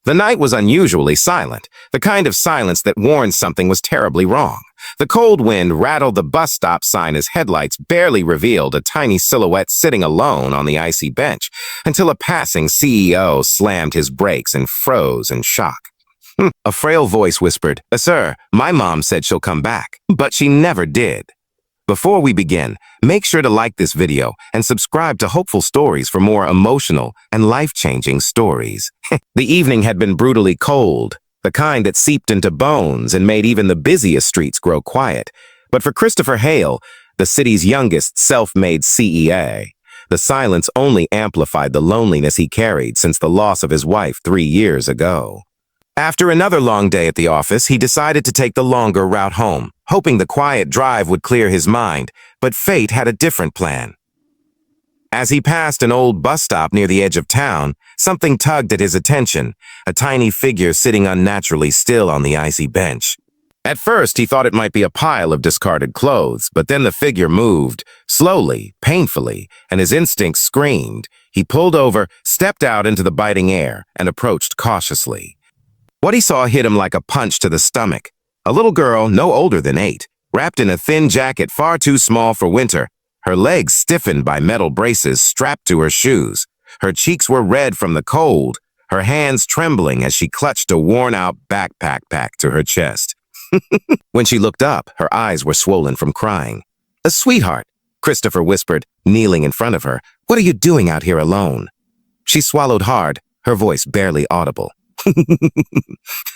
The night was unusually silent, the kind of silence that warned something was terribly wrong. The cold wind rattled the bus stop sign as headlights barely revealed a tiny silhouette sitting alone on the icy bench, until a passing CEO slammed his brakes and froze in shock. A frail voice whispered, "Sir, my mom said she'll come back, but she never did." Before we begin, make sure to like this video and subscribe to Hopeful Stories for more emotional and life-changing stories. The evening had been brutally cold, the kind that seeped into bones and made even the busiest streets grow quiet. But for Christopher Hale, the city's youngest self-made CEA, the silence only amplified the loneliness he carried since the loss of his wife 3 years ago. After another long day at the office, he decided to take the longer route home, hoping the quiet drive would clear his mind, but fate had a different plan. As he passed an old bus stop near the edge of town, something tugged at his attention, a tiny figure sitting unnaturally still on the icy bench. At first, he thought it might be a pile of discarded clothes, but then the figure moved, slowly, painfully, and his instincts screamed. He pulled over, stepped out into the biting air, and approached cautiously. What he saw hit him like a punch to the stomach. A little girl, no older than 8, wrapped in a thin jacket far too small for winter, her legs stiffened by metal braces strapped to her shoes. Her cheeks were red from the cold, her hands trembling as she clutched a worn-out backpack packed to her chest. When she looked up, her eyes were swollen from crying. "Sweetheart," Christopher whispered, kneeling in front of her, "what are you doing out here alone?" She swallowed hard, her voice barely audible.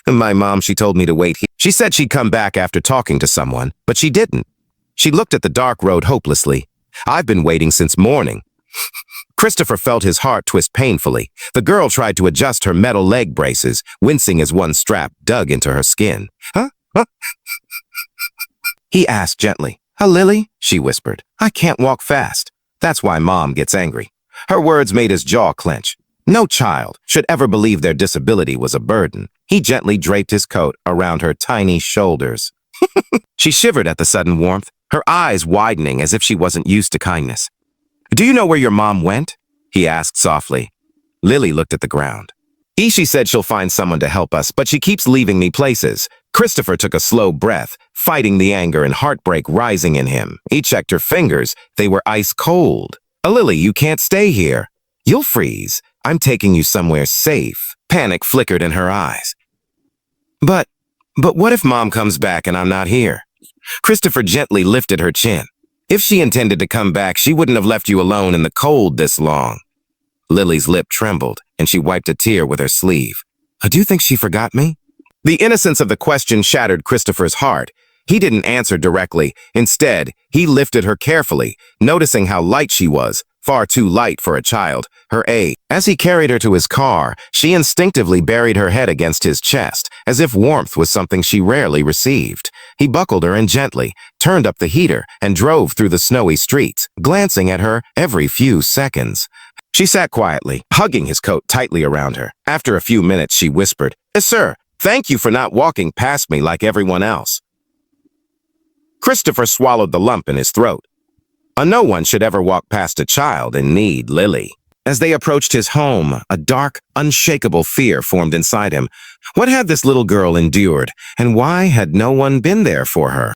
"My mom, she told me to wait here. She said she'd come back after talking to someone, but she didn't." She looked at the dark road hopelessly. "I've been waiting since morning." Christopher felt his heart twist painfully. The girl tried to adjust her metal leg braces, wincing as one strap dug into her skin. Huh? He asked gently. "Lily?" she whispered. "I can't walk fast." That's why Mom gets angry. Her words made his jaw clench. No child should ever believe their disability was a burden. He gently draped his coat around her tiny shoulders. She shivered at the sudden warmth, her eyes widening as if she wasn't used to kindness. "Do you know where your mom went?" he asked softly. Lily looked at the ground. "She said she'll find someone to help us, but she keeps leaving me places." Christopher took a slow breath, fighting the anger and heartbreak rising in him. He checked her fingers. They were ice cold. "Lily, you can't stay here. You'll freeze. I'm taking you somewhere safe." Panic flickered in her eyes. But what if Mom comes back and I'm not here?" Christopher gently lifted her chin. "If she intended to come back, she wouldn't have left you alone in the cold this long." Lily's lip trembled, and she wiped a tear with her sleeve. "Do you think she forgot me?" The innocence of the question shattered Christopher's heart. He didn't answer directly. Instead, he lifted her carefully, noticing how light she was, far too light for a child, her age. As he carried her to his car, she instinctively buried her head against his chest, as if warmth was something she rarely received. He buckled her in gently, turned up the heater, and drove through the snowy streets, glancing at her every few seconds. She sat quietly, hugging his coat tightly around her. After a few minutes, she whispered, "Sir, thank you for not walking past me like everyone else." Christopher swallowed the lump in his throat. No one should ever walk past a child in need, Lily. As they approached his home, a dark, unshakable fear formed inside him. What had this little girl endured, and why had no one been there for her?